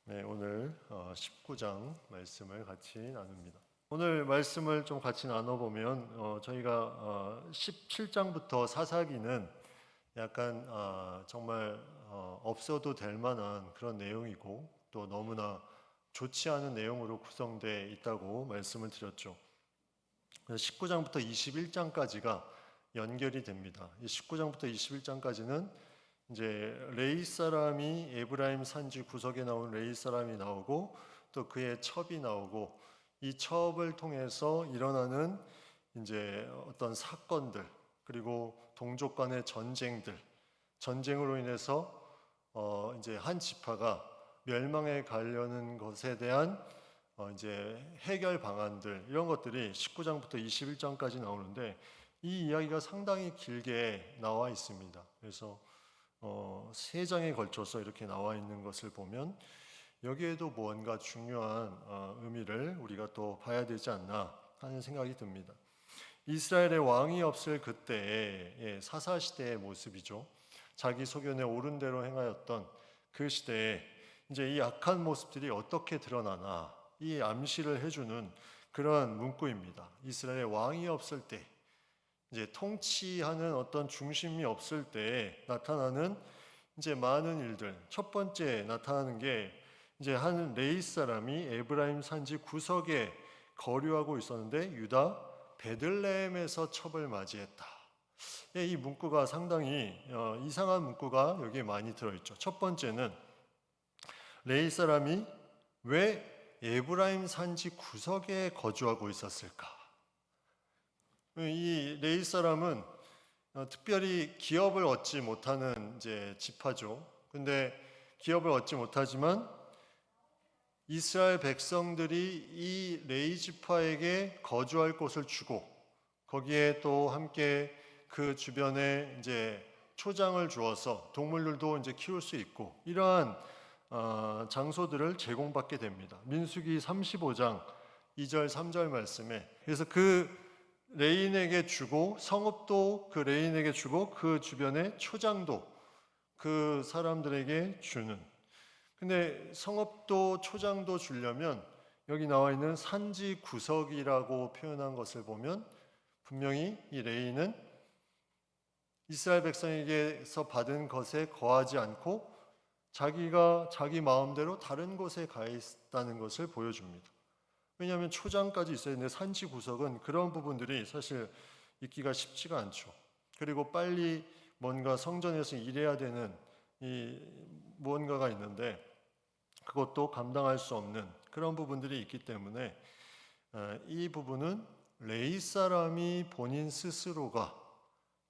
네, 오늘 19장 말씀을 같이 나눕니다. 오늘 말씀을 좀 같이 나눠보면 저희가 17장부터 사사기는 약간 정말 없어도 될 만한 그런 내용이고 또 너무나 좋지 않은 내용으로 구성되어 있다고 말씀을 드렸죠. 19장부터 21장까지가 연결이 됩니다. 19장부터 21장까지는 이제 레위 사람이 에브라임 산지 구석에 나온 레위 사람이 나오고 또 그의 첩이 나오고 이 첩을 통해서 일어나는 이제 어떤 사건들 그리고 동족 간의 전쟁으로 인해서 이제 한 지파가 멸망에 가려는 것에 대한 이제 해결 방안들 이런 것들이 19장부터 21장까지 나오는데 이 이야기가 상당히 길게 나와 있습니다. 그래서 세 장에 걸쳐서 이렇게 나와 있는 것을 보면 여기에도 뭔가 중요한 의미를 우리가 또 봐야 되지 않나 하는 생각이 듭니다. 이스라엘의 왕이 없을 그때의 사사 시대의 모습이죠. 자기 소견에 옳은 대로 행하였던 그 시대에 이제 이 악한 모습들이 어떻게 드러나나 이 암시를 해주는 그러한 문구입니다. 이스라엘의 왕이 없을 때 이제 통치하는 어떤 중심이 없을 때 나타나는 이제 많은 일들. 첫 번째 나타나는 게 이제 한 레위 사람이 에브라임 산지 구석에 거류하고 있었는데 유다 베들레헴에서 첩을 맞이했다. 이 문구가 상당히 이상한 문구가 여기에 많이 들어있죠. 첫 번째는 레위 사람이 왜 에브라임 산지 구석에 거주하고 있었을까? 이 레위 사람은 특별히 기업을 얻지 못하는 이제 지파죠. 근데 기업을 얻지 못하지만 이스라엘 백성들이 이 레위 지파에게 거주할 곳을 주고 거기에 또 함께 그 주변에 이제 초장을 주어서 동물들도 이제 키울 수 있고 이러한 장소들을 제공받게 됩니다. 민수기 35장 2절 3절 말씀에 그래서 그 레인에게 주고 성읍도 그 레인에게 주고 그 주변에 초장도 그 사람들에게 주는. 근데 성읍도 초장도 주려면 여기 나와 있는 산지 구석이라고 표현한 것을 보면 분명히 이 레인은 이스라엘 백성에게서 받은 것에 거하지 않고 자기가 자기 마음대로 다른 곳에 가 있다는 것을 보여줍니다. 왜냐하면 초장까지 있어야 되는데 산지 구석은 그런 부분들이 사실 있기가 쉽지가 않죠. 그리고 빨리 뭔가 성전에서 일해야 되는 이 무언가가 있는데 그것도 감당할 수 없는 그런 부분들이 있기 때문에 이 부분은 레위 사람이 본인 스스로가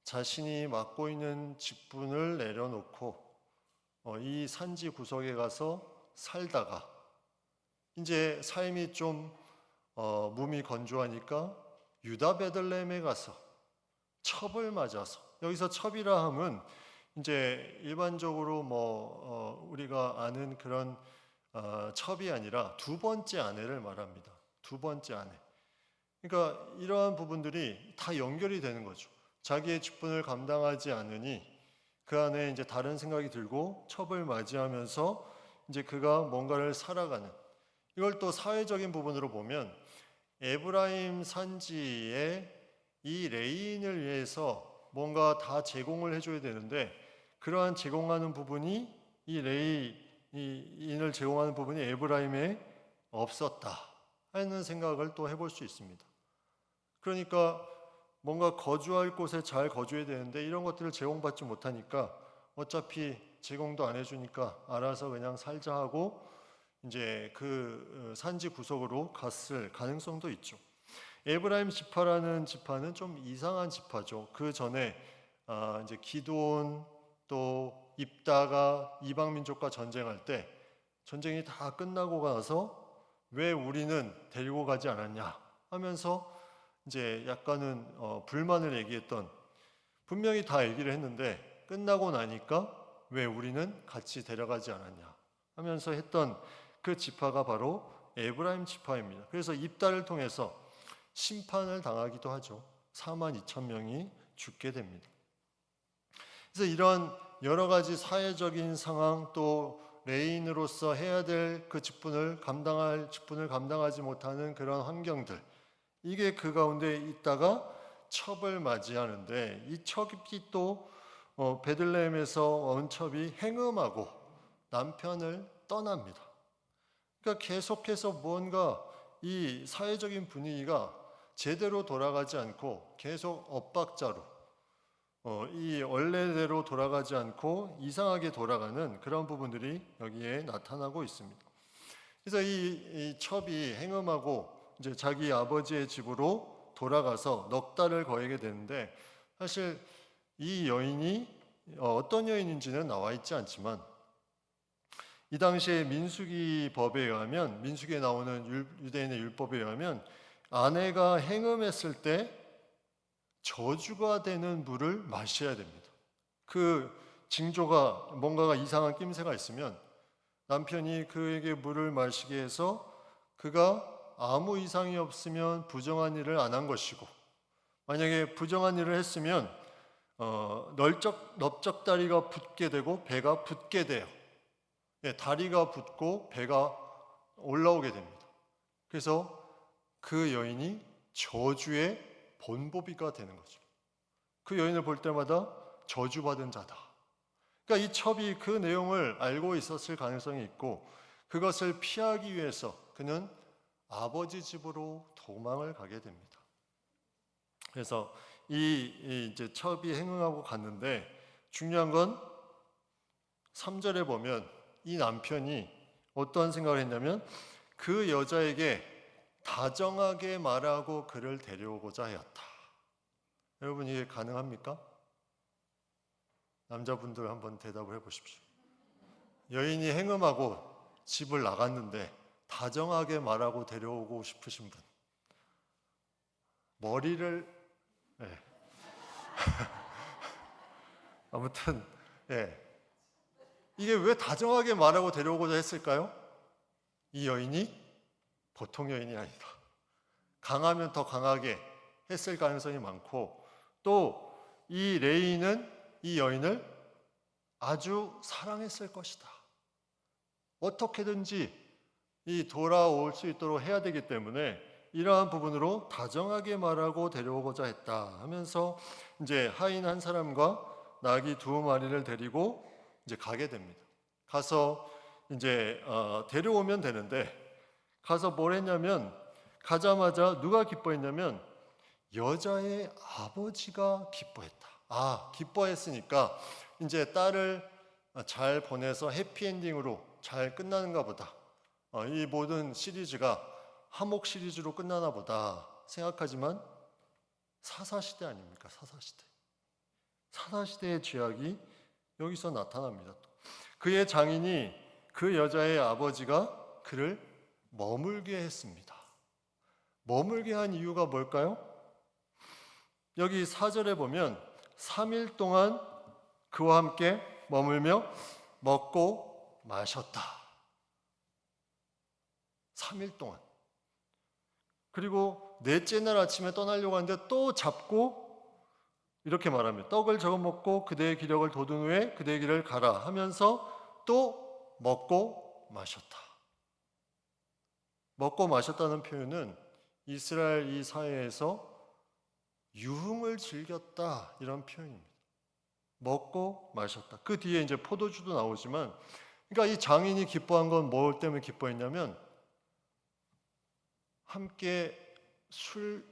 자신이 맡고 있는 직분을 내려놓고 이 산지 구석에 가서 살다가 이제 삶이 좀 몸이 건조하니까 유다 베들레헴에 가서 첩을 맞아서 여기서 첩이라 함은 이제 일반적으로 우리가 아는 그런 첩이 아니라 두 번째 아내를 말합니다. 두 번째 아내. 그러니까 이러한 부분들이 다 연결이 되는 거죠. 자기의 직분을 감당하지 않으니 그 안에 이제 다른 생각이 들고 첩을 맞이하면서 이제 그가 뭔가를 살아가는 이걸 또 사회적인 부분으로 보면 에브라임 산지에 이 레인을 위해서 뭔가 다 제공을 해줘야 되는데 그러한 제공하는 부분이 이 레인을 제공하는 부분이 에브라임에 없었다 하는 생각을 또 해볼 수 있습니다. 그러니까 뭔가 거주할 곳에 잘 거주해야 되는데 이런 것들을 제공받지 못하니까 어차피 제공도 안 해주니까 알아서 그냥 살자 하고 이제 그 산지 구석으로 갔을 가능성도 있죠. 에브라임 지파라는 지파는 좀 이상한 지파죠. 그 전에 이제 기드온 또 입다가 이방 민족과 전쟁할 때 전쟁이 다 끝나고 나서 왜 우리는 데리고 가지 않았냐 하면서 이제 약간은 불만을 얘기했던 분명히 다 얘기를 했는데 끝나고 나니까 왜 우리는 같이 데려가지 않았냐 하면서 했던 그 지파가 바로 에브라임 지파입니다. 그래서 입다를 통해서 심판을 당하기도 하죠. 42,000명이 죽게 됩니다. 그래서 이런 여러 가지 사회적인 상황 또 레인으로서 해야 될 그 직분을 감당하지 못하는 그런 환경들, 이게 그 가운데 있다가 첩을 맞이하는데, 이 첩이 또 베들레헴에서 온 첩이 행음하고 남편을 떠납니다. 그러니까 계속해서 뭔가 이 사회적인 분위기가 제대로 돌아가지 않고 계속 엇박자로, 이 원래대로 돌아가지 않고 이상하게 돌아가는 그런 부분들이 여기에 나타나고 있습니다. 그래서 이 첩이 행음하고 이제 자기 아버지의 집으로 돌아가서 넉 달을 거하게 되는데, 사실 이 여인이 어떤 여인인지는 나와 있지 않지만, 이 당시에 민수기 법에 의하면, 민수기에 나오는 유대인의 율법에 의하면 아내가 행음했을 때 저주가 되는 물을 마셔야 됩니다. 그 징조가, 뭔가가 이상한 낌새가 있으면 남편이 그에게 물을 마시게 해서 그가 아무 이상이 없으면 부정한 일을 안 한 것이고, 만약에 부정한 일을 했으면 넓적다리가 붓게 되고 배가 붓게 돼요. 다리가 붓고 배가 올라오게 됩니다. 그래서 그 여인이 저주의 본보기가 되는 거죠. 그 여인을 볼 때마다 저주받은 자다. 그러니까 이 첩이 그 내용을 알고 있었을 가능성이 있고, 그것을 피하기 위해서 그는 아버지 집으로 도망을 가게 됩니다. 그래서 이제 첩이 행응하고 갔는데, 중요한 건 3절에 보면 이 남편이 어떤 생각을 했냐면, 그 여자에게 다정하게 말하고 그를 데려오고자 하였다. 여러분, 이게 가능합니까? 남자분들 한번 대답을 해보십시오. 여인이 행음하고 집을 나갔는데 다정하게 말하고 데려오고 싶으신 분, 머리를 아무튼 이게 왜 다정하게 말하고 데려오고자 했을까요? 이 여인이 보통 여인이 아니다. 강하면 더 강하게 했을 가능성이 많고, 또 이 레이는 이 여인을 아주 사랑했을 것이다. 어떻게든지 이 돌아올 수 있도록 해야 되기 때문에 이러한 부분으로 다정하게 말하고 데려오고자 했다 하면서 이제 하인 한 사람과 나귀 2마리를 데리고 이제 가게 됩니다. 가서 이제 데려오면 되는데, 가서 뭘 했냐면, 가자마자 누가 기뻐했냐면 여자의 아버지가 기뻐했다. 기뻐했으니까 이제 딸을 잘 보내서 해피엔딩으로 잘 끝나는가 보다, 이 모든 시리즈가 화목 시리즈로 끝나나 보다 생각하지만, 사사시대 아닙니까? 사사시대의 죄악이 여기서 나타납니다. 그의 장인이, 그 여자의 아버지가 그를 머물게 했습니다. 머물게 한 이유가 뭘까요? 여기 4절에 보면 3일 동안 그와 함께 머물며 먹고 마셨다. 3일 동안. 그리고 넷째 날 아침에 떠나려고 하는데 또 잡고 이렇게 말합니다. 떡을 저거 먹고 그대의 기력을 돋운 후에 그대의 길을 가라 하면서 또 먹고 마셨다. 먹고 마셨다는 표현은 이스라엘 이 사회에서 유흥을 즐겼다, 이런 표현입니다. 먹고 마셨다. 그 뒤에 이제 포도주도 나오지만, 그러니까 이 장인이 기뻐한 건 뭘 때문에 기뻐했냐면, 함께 술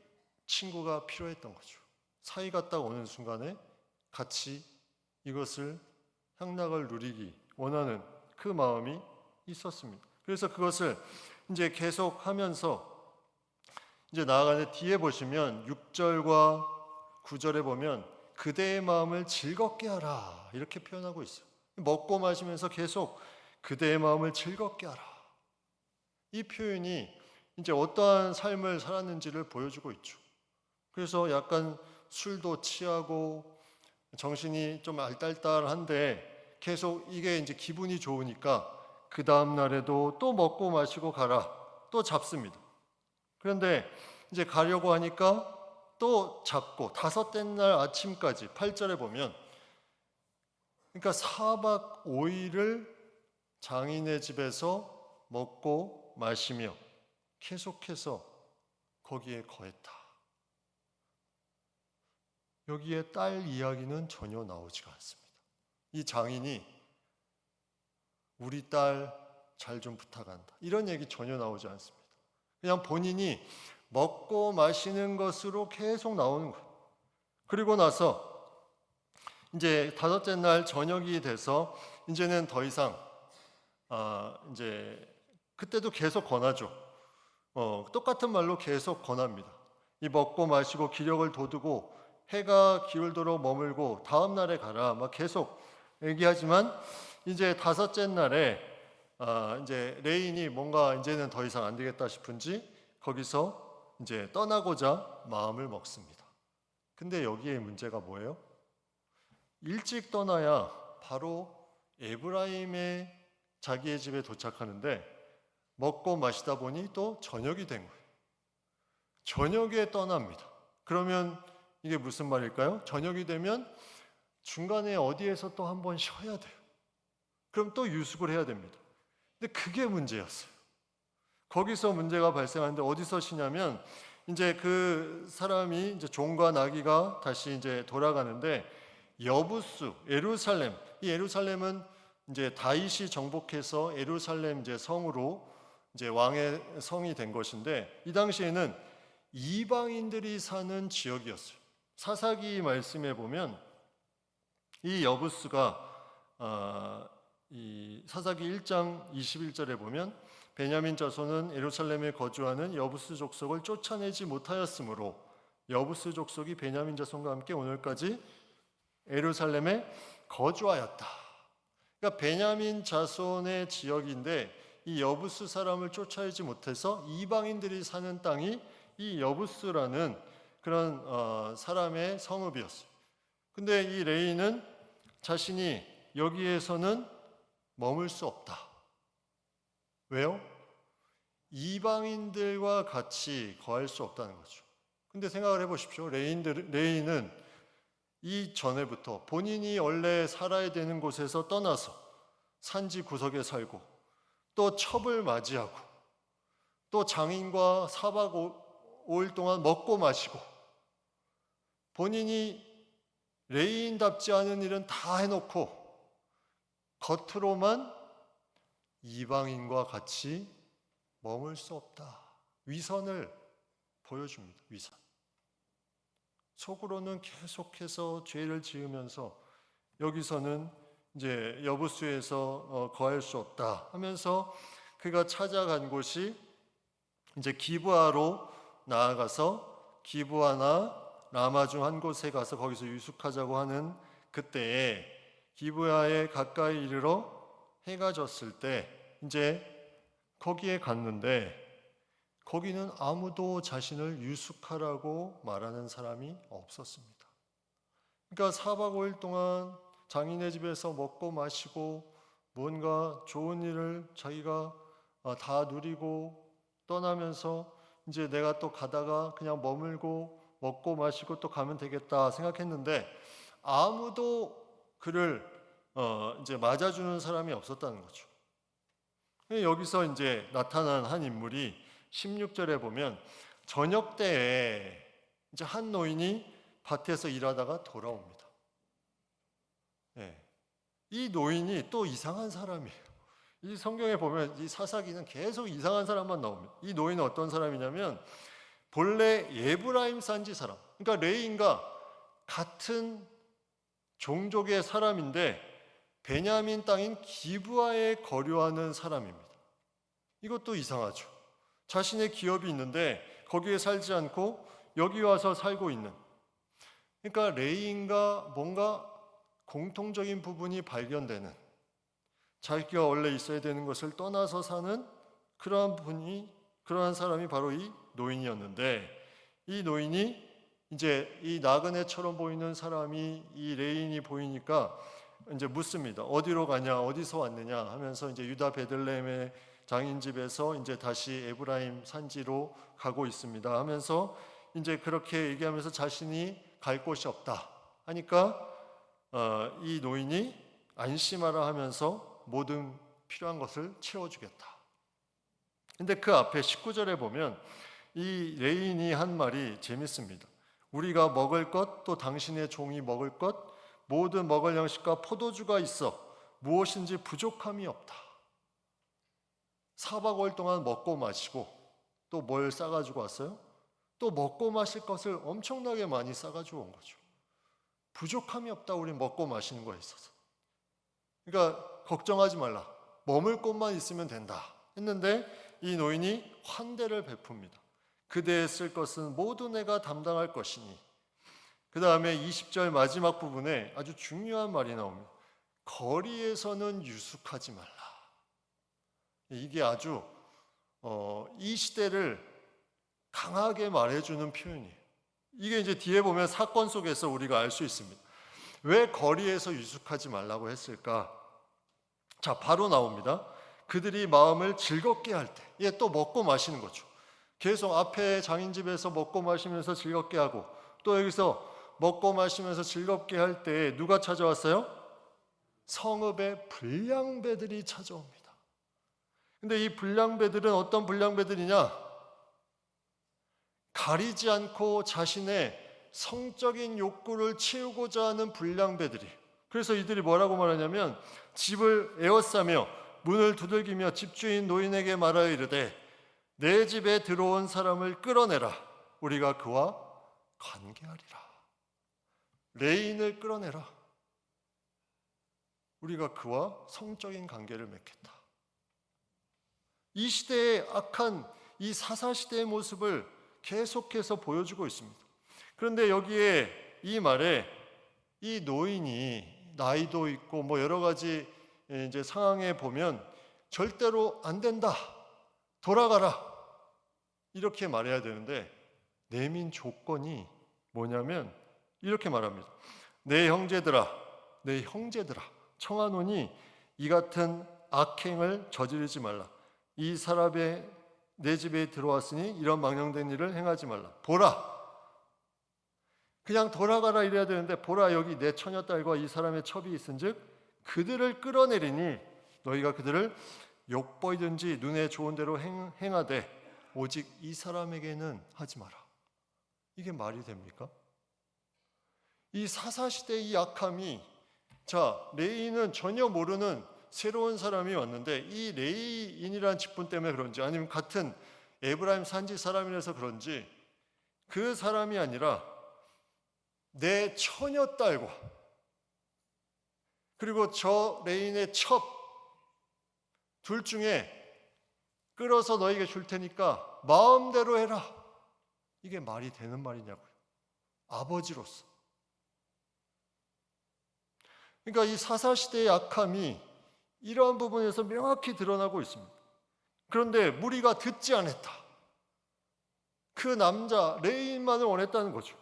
친구가 필요했던 거죠. 사이 갔다 오는 순간에 같이 이것을 향락을 누리기 원하는 그 마음이 있었습니다. 그래서 그것을 이제 계속 하면서 이제 나아가는데, 뒤에 보시면 6절과 9절에 보면 그대의 마음을 즐겁게 하라, 이렇게 표현하고 있어요. 먹고 마시면서 계속 그대의 마음을 즐겁게 하라. 이 표현이 이제 어떠한 삶을 살았는지를 보여주고 있죠. 그래서 약간 술도 취하고 정신이 좀 알딸딸한데 계속 이게 이제 기분이 좋으니까 그 다음 날에도 또 먹고 마시고 가라, 또 잡습니다. 그런데 이제 가려고 하니까 또 잡고, 5째 날 아침까지 8절에 보면, 그러니까 4박 5일을 장인의 집에서 먹고 마시며 계속해서 거기에 거했다. 여기에 딸 이야기는 전혀 나오지가 않습니다. 이 장인이 우리 딸 잘 좀 부탁한다, 이런 얘기 전혀 나오지 않습니다. 그냥 본인이 먹고 마시는 것으로 계속 나오는 거예요. 그리고 나서 이제 다섯째 날 저녁이 돼서 이제는 더 이상 이제 그때도 계속 권하죠. 똑같은 말로 계속 권합니다. 이 먹고 마시고 기력을 돋우고 해가 기울도록 머물고 다음 날에 가라, 막 계속 얘기하지만 이제 다섯째 날에 이제 레인이 뭔가 이제는 더 이상 안 되겠다 싶은지 거기서 이제 떠나고자 마음을 먹습니다. 근데 여기에 문제가 뭐예요? 일찍 떠나야 바로 에브라임의 자기의 집에 도착하는데 먹고 마시다 보니 또 저녁이 된 거예요. 저녁에 떠납니다. 그러면 이게 무슨 말일까요? 저녁이 되면 중간에 어디에서 또 한 번 쉬어야 돼요. 그럼 또 유숙을 해야 됩니다. 근데 그게 문제였어요. 거기서 문제가 발생하는데 어디서 쉬냐면 이제 그 사람이 이제 종과 나귀가 다시 이제 돌아가는데 여부스, 예루살렘, 이 예루살렘은 이제 다윗이 정복해서 예루살렘 이제 성으로 이제 왕의 성이 된 것인데 이 당시에는 이방인들이 사는 지역이었어요. 사사기 말씀에 보면 이 여부스가 이 사사기 1장 21절에 보면 베냐민 자손은 예루살렘에 거주하는 여부스 족속을 쫓아내지 못하였으므로 여부스 족속이 베냐민 자손과 함께 오늘까지 예루살렘에 거주하였다. 그러니까 베냐민 자손의 지역인데 이 여부스 사람을 쫓아내지 못해서 이방인들이 사는 땅이 이 여부스라는 그런 사람의 성읍이었어요. 근데 이 레이는 자신이 여기에서는 머물 수 없다. 왜요? 이방인들과 같이 거할 수 없다는 거죠. 근데 생각을 해보십시오. 레이는 이전에부터 본인이 원래 살아야 되는 곳에서 떠나서 산지 구석에 살고 또 첩을 맞이하고 또 장인과 4박 5일 동안 먹고 마시고 본인이 레이인답지 않은 일은 다 해놓고 겉으로만 이방인과 같이 머물 수 없다. 위선을 보여줍니다. 위선. 속으로는 계속해서 죄를 지으면서 여기서는 이제 여부스에서 거할 수 없다 하면서 그가 찾아간 곳이 이제 기브아로 나아가서 기브아나 라마 중 한 곳에 가서 거기서 유숙하자고 하는 그때에 기브아에 가까이 이르러 해가 졌을 때 이제 거기에 갔는데 거기는 아무도 자신을 유숙하라고 말하는 사람이 없었습니다. 그러니까 4박 5일 동안 장인의 집에서 먹고 마시고 뭔가 좋은 일을 자기가 다 누리고 떠나면서 이제 내가 또 가다가 그냥 머물고 먹고 마시고 또 가면 되겠다 생각했는데 아무도 그를 이제 맞아주는 사람이 없었다는 거죠. 여기서 이제 나타난 한 인물이 16절에 보면 저녁 때에 이제 한 노인이 밭에서 일하다가 돌아옵니다. 네. 이 노인이 또 이상한 사람이에요. 이 성경에 보면 이 사사기는 계속 이상한 사람만 나옵니다. 이 노인은 어떤 사람이냐면 본래 에브라임 산지 사람, 그러니까 레인과 같은 종족의 사람인데 베냐민 땅인 기브아에 거류하는 사람입니다. 이것도 이상하죠. 자신의 기업이 있는데 거기에 살지 않고 여기 와서 살고 있는, 그러니까 레인과 뭔가 공통적인 부분이 발견되는, 자기가 원래 있어야 되는 것을 떠나서 사는 그러한 사람이 바로 이 노인이었는데 이 노인이 이제 이 나그네처럼 보이는 사람이 이 레인이 보이니까 이제 묻습니다. 어디로 가냐, 어디서 왔느냐 하면서 이제 유다 베들레헴의 장인 집에서 이제 다시 에브라임 산지로 가고 있습니다 하면서 이제 그렇게 얘기하면서 자신이 갈 곳이 없다 하니까 이 노인이 안심하라 하면서 모든 필요한 것을 채워주겠다. 근데 그 앞에 19절에 보면 이 레인이 한 말이 재밌습니다. 우리가 먹을 것, 또 당신의 종이 먹을 것, 모든 먹을 양식과 포도주가 있어 무엇인지 부족함이 없다. 4박 5일 동안 먹고 마시고 또 뭘 싸가지고 왔어요? 또 먹고 마실 것을 엄청나게 많이 싸가지고 온 거죠. 부족함이 없다. 우리 먹고 마시는 거에 있어서. 그러니까 걱정하지 말라. 머물 곳만 있으면 된다 했는데 이 노인이 환대를 베풉니다. 그대의 쓸 것은 모두 내가 담당할 것이니. 그 다음에 20절 마지막 부분에 아주 중요한 말이 나옵니다. 거리에서는 유숙하지 말라. 이게 아주 이 시대를 강하게 말해주는 표현이에요. 이게 이제 뒤에 보면 사건 속에서 우리가 알 수 있습니다. 왜 거리에서 유숙하지 말라고 했을까? 자, 바로 나옵니다. 그들이 마음을 즐겁게 할 때, 또 먹고 마시는 거죠. 계속 앞에 장인집에서 먹고 마시면서 즐겁게 하고 또 여기서 먹고 마시면서 즐겁게 할 때 누가 찾아왔어요? 성읍의 불량배들이 찾아옵니다. 근데 이 불량배들은 어떤 불량배들이냐? 가리지 않고 자신의 성적인 욕구를 채우고자 하는 불량배들이. 그래서 이들이 뭐라고 말하냐면 집을 에워싸며 문을 두들기며 집주인 노인에게 말하여 이르되 내 집에 들어온 사람을 끌어내라. 우리가 그와 관계하리라. 레인을 끌어내라. 우리가 그와 성적인 관계를 맺겠다. 이 시대의 악한 이 사사시대의 모습을 계속해서 보여주고 있습니다. 그런데 여기에 이 말에 이 노인이 나이도 있고 뭐 여러 가지 이제 상황에 보면 절대로 안 된다. 돌아가라. 이렇게 말해야 되는데 내민 조건이 뭐냐면 이렇게 말합니다. 내 형제들아 청하노니 이 같은 악행을 저지르지 말라. 이 사람의 내 집에 들어왔으니 이런 망령된 일을 행하지 말라. 보라. 그냥 돌아가라 이래야 되는데 보라 여기 내 처녀딸과 이 사람의 첩이 있은즉 그들을 끌어내리니 너희가 그들을 욕보이든지 눈에 좋은 대로 행하되 오직 이 사람에게는 하지 마라. 이게 말이 됩니까? 이 사사시대의 이 악함이 레인은 전혀 모르는 새로운 사람이 왔는데 이 레인이라는 직분 때문에 그런지 아니면 같은 에브라임 산지 사람이라서 그런지 그 사람이 아니라 내 처녀딸과 그리고 저 레인의 첩 둘 중에 끌어서 너에게 줄 테니까 마음대로 해라. 이게 말이 되는 말이냐고요. 아버지로서. 그러니까 이 사사시대의 악함이 이러한 부분에서 명확히 드러나고 있습니다. 그런데 무리가 듣지 않았다. 그 남자 레인만을 원했다는 거죠.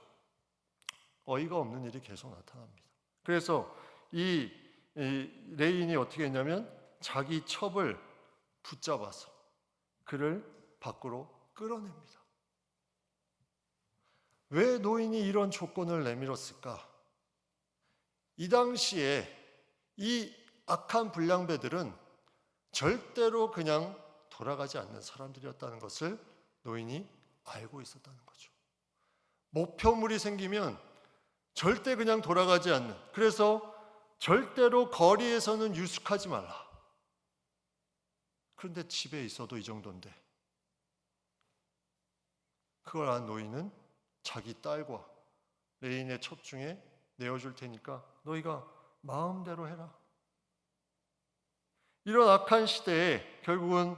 어이가 없는 일이 계속 나타납니다. 그래서 이 레인이 어떻게 했냐면 자기 첩을 붙잡아서 그를 밖으로 끌어냅니다. 왜 노인이 이런 조건을 내밀었을까? 이 당시에 이 악한 불량배들은 절대로 그냥 돌아가지 않는 사람들이었다는 것을 노인이 알고 있었다는 거죠. 목표물이 생기면 절대 그냥 돌아가지 않는, 그래서 절대로 거리에서는 유숙하지 말라. 그런데 집에 있어도 이 정도인데 그걸 안 노인은 자기 딸과 레인의 첩 중에 내어줄 테니까 너희가 마음대로 해라. 이런 악한 시대에 결국은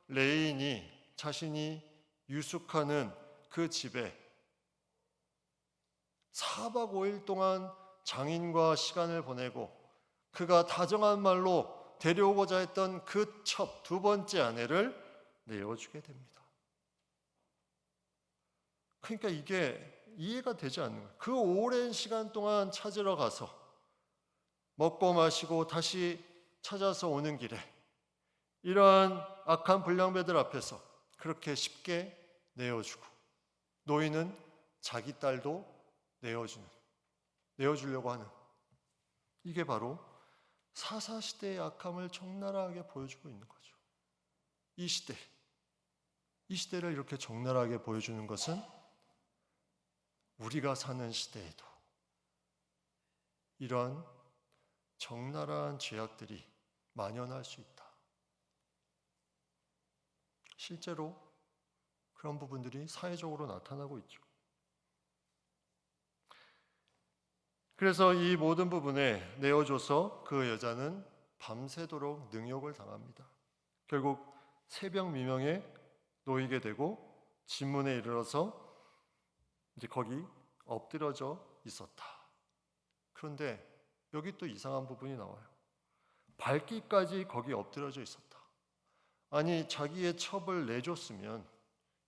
레인이 자신이 유숙하는 그 집에 4박 5일 동안 장인과 시간을 보내고 그가 다정한 말로 데려오고자 했던 그 첩 두 번째 아내를 내어주게 됩니다. 그러니까 이게 이해가 되지 않는 거예요. 그 오랜 시간 동안 찾으러 가서 먹고 마시고 다시 찾아서 오는 길에 이러한 악한 불량배들 앞에서 그렇게 쉽게 내어주고 노인은 자기 딸도 내어주려고 하는, 이게 바로 사사시대의 악함을 적나라하게 보여주고 있는 거죠. 이 시대를 이렇게 적나라하게 보여주는 것은 우리가 사는 시대에도 이런 적나라한 죄악들이 만연할 수 있다. 실제로 그런 부분들이 사회적으로 나타나고 있죠. 그래서 이 모든 부분에 내어줘서 그 여자는 밤새도록 능욕을 당합니다. 결국 새벽 미명에 놓이게 되고 진문에 이르러서 이제 거기 엎드려져 있었다. 그런데 여기 또 이상한 부분이 나와요. 밝기까지 거기 엎드려져 있었다. 아니, 자기의 첩을 내줬으면,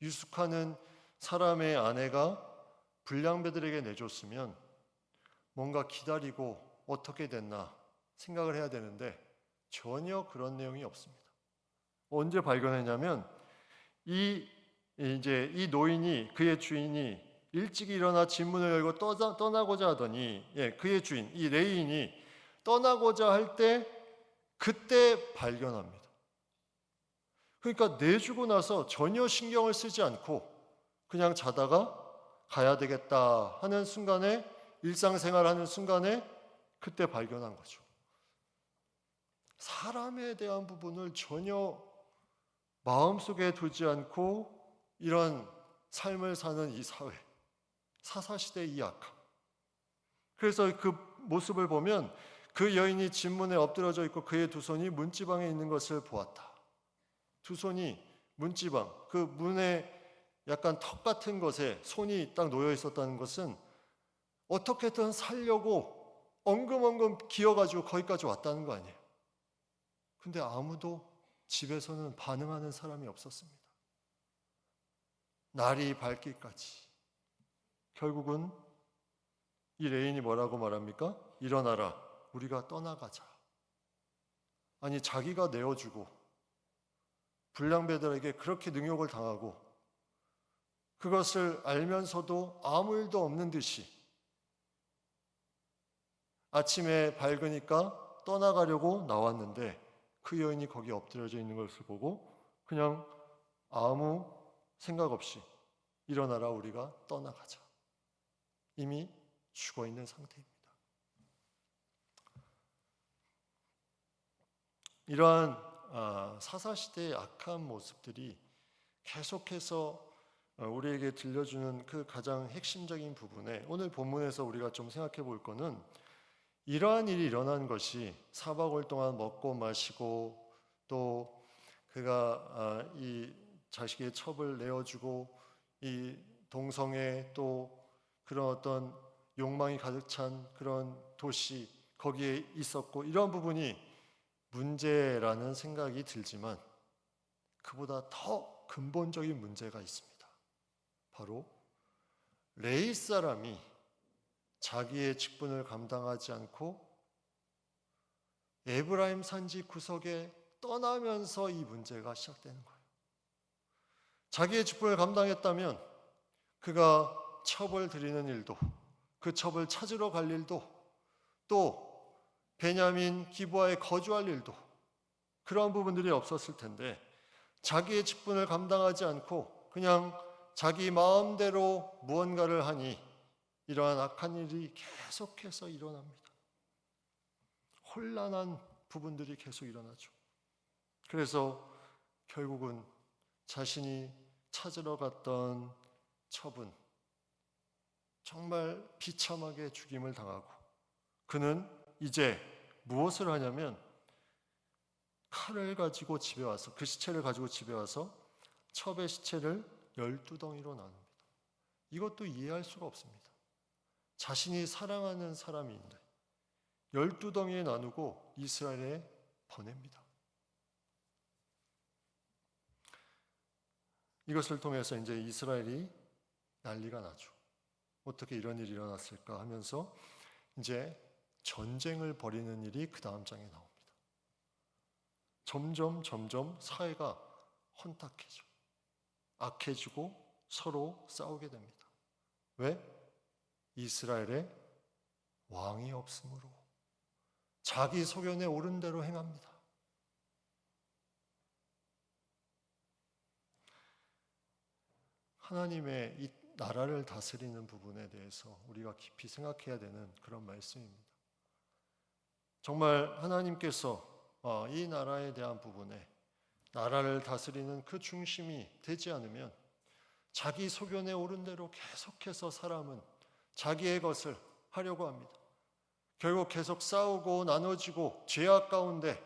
유숙하는 사람의 아내가 불량배들에게 내줬으면 뭔가 기다리고 어떻게 됐나 생각을 해야 되는데 전혀 그런 내용이 없습니다. 언제 발견했냐면 이 노인이, 그의 주인이 일찍 일어나 진문을 열고 떠나고자 하더니, 그의 주인 이 레인이 떠나고자 할 때 그때 발견합니다. 그러니까 내주고 나서 전혀 신경을 쓰지 않고 그냥 자다가 가야 되겠다 하는 순간에, 일상생활하는 순간에 그때 발견한 거죠. 사람에 대한 부분을 전혀 마음속에 두지 않고 이런 삶을 사는 이 사회, 사사시대의 이 악함. 그래서 그 모습을 보면 그 여인이 진문에 엎드려져 있고 그의 두 손이 문지방에 있는 것을 보았다. 두 손이 문지방, 그 문에 약간 턱 같은 것에 손이 딱 놓여 있었다는 것은 어떻게든 살려고 엉금엉금 기어가지고 거기까지 왔다는 거 아니에요. 근데 아무도 집에서는 반응하는 사람이 없었습니다. 날이 밝기까지. 결국은 이 레인이 뭐라고 말합니까? 일어나라, 우리가 떠나가자. 아니, 자기가 내어주고 불량배들에게 그렇게 능욕을 당하고 그것을 알면서도 아무 일도 없는 듯이 아침에 밝으니까 떠나가려고 나왔는데 그 여인이 거기 엎드려져 있는 것을 보고 그냥 아무 생각 없이 일어나라, 우리가 떠나가자. 이미 죽어 있는 상태입니다. 이러한 사사시대의 악한 모습들이 계속해서 우리에게 들려주는 그 가장 핵심적인 부분에, 오늘 본문에서 우리가 좀 생각해 볼 거는 이러한 일이 일어난 것이 4박 5일 동안 먹고 마시고 또 그가 이 자식의 첩을 내어주고 이 동성애 또 그런 어떤 욕망이 가득 찬 그런 도시 거기에 있었고, 이런 부분이 문제라는 생각이 들지만 그보다 더 근본적인 문제가 있습니다. 바로 레위 사람이 자기의 직분을 감당하지 않고 에브라임 산지 구석에 떠나면서 이 문제가 시작되는 거예요. 자기의 직분을 감당했다면 그가 첩을 드리는 일도, 그 첩을 찾으러 갈 일도, 또 베냐민 기브아에 거주할 일도, 그러한 부분들이 없었을 텐데 자기의 직분을 감당하지 않고 그냥 자기 마음대로 무언가를 하니 이러한 악한 일이 계속해서 일어납니다. 혼란한 부분들이 계속 일어나죠. 그래서 결국은 자신이 찾으러 갔던 첩은 정말 비참하게 죽임을 당하고, 그는 이제 무엇을 하냐면 칼을 가지고 집에 와서, 그 시체를 가지고 집에 와서 첩의 시체를 12덩이로 나눕니다. 이것도 이해할 수가 없습니다. 자신이 사랑하는 사람인데 12덩이에 나누고 이스라엘에 보냅니다. 이것을 통해서 이제 이스라엘이 난리가 나죠. 어떻게 이런 일이 일어났을까 하면서 이제 전쟁을 벌이는 일이 그 다음 장에 나옵니다. 점점 사회가 혼탁해져, 악해지고 서로 싸우게 됩니다. 왜? 이스라엘에 왕이 없으므로, 자기 소견에 옳은 대로 행합니다. 하나님의 이 나라를 다스리는 부분에 대해서 우리가 깊이 생각해야 되는 그런 말씀입니다. 정말 하나님께서 이 나라에 대한 부분에 나라를 다스리는 그 중심이 되지 않으면 자기 소견에 옳은 대로 계속해서 사람은 자기의 것을 하려고 합니다. 결국 계속 싸우고 나눠지고 죄악 가운데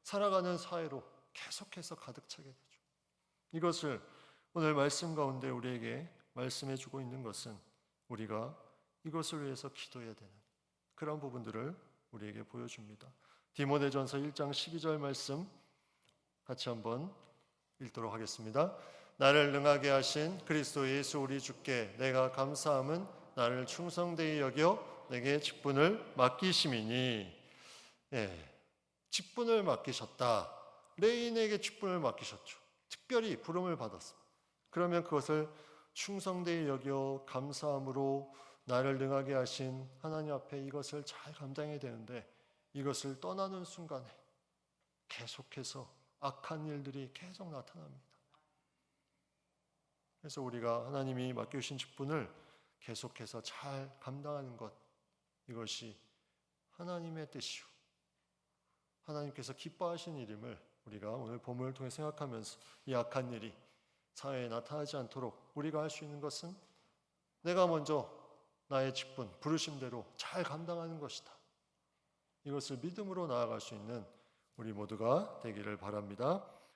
살아가는 사회로 계속해서 가득 차게 되죠. 이것을 오늘 말씀 가운데 우리에게 말씀해 주고 있는 것은 우리가 이것을 위해서 기도해야 되는 그런 부분들을 우리에게 보여줍니다. 디모데전서 1장 12절 말씀 같이 한번 읽도록 하겠습니다. 나를 능하게 하신 그리스도 예수 우리 주께 내가 감사함은 나를 충성되이 여겨 내게 직분을 맡기심이니. 직분을 맡기셨다. 레인에게 직분을 맡기셨죠. 특별히 부름을 받았습니다. 그러면 그것을 충성되이 여겨 감사함으로 나를 능하게 하신 하나님 앞에 이것을 잘 감당해야 되는데 이것을 떠나는 순간에 계속해서 악한 일들이 계속 나타납니다. 그래서 우리가 하나님이 맡겨주신 직분을 계속해서 잘 감당하는 것, 이것이 하나님의 뜻이요 하나님께서 기뻐하신 일임을 우리가 오늘 본문을 통해 생각하면서 이 악한 일이 사회에 나타나지 않도록 우리가 할 수 있는 것은 내가 먼저 나의 직분, 부르심대로 잘 감당하는 것이다. 이것을 믿음으로 나아갈 수 있는 우리 모두가 되기를 바랍니다.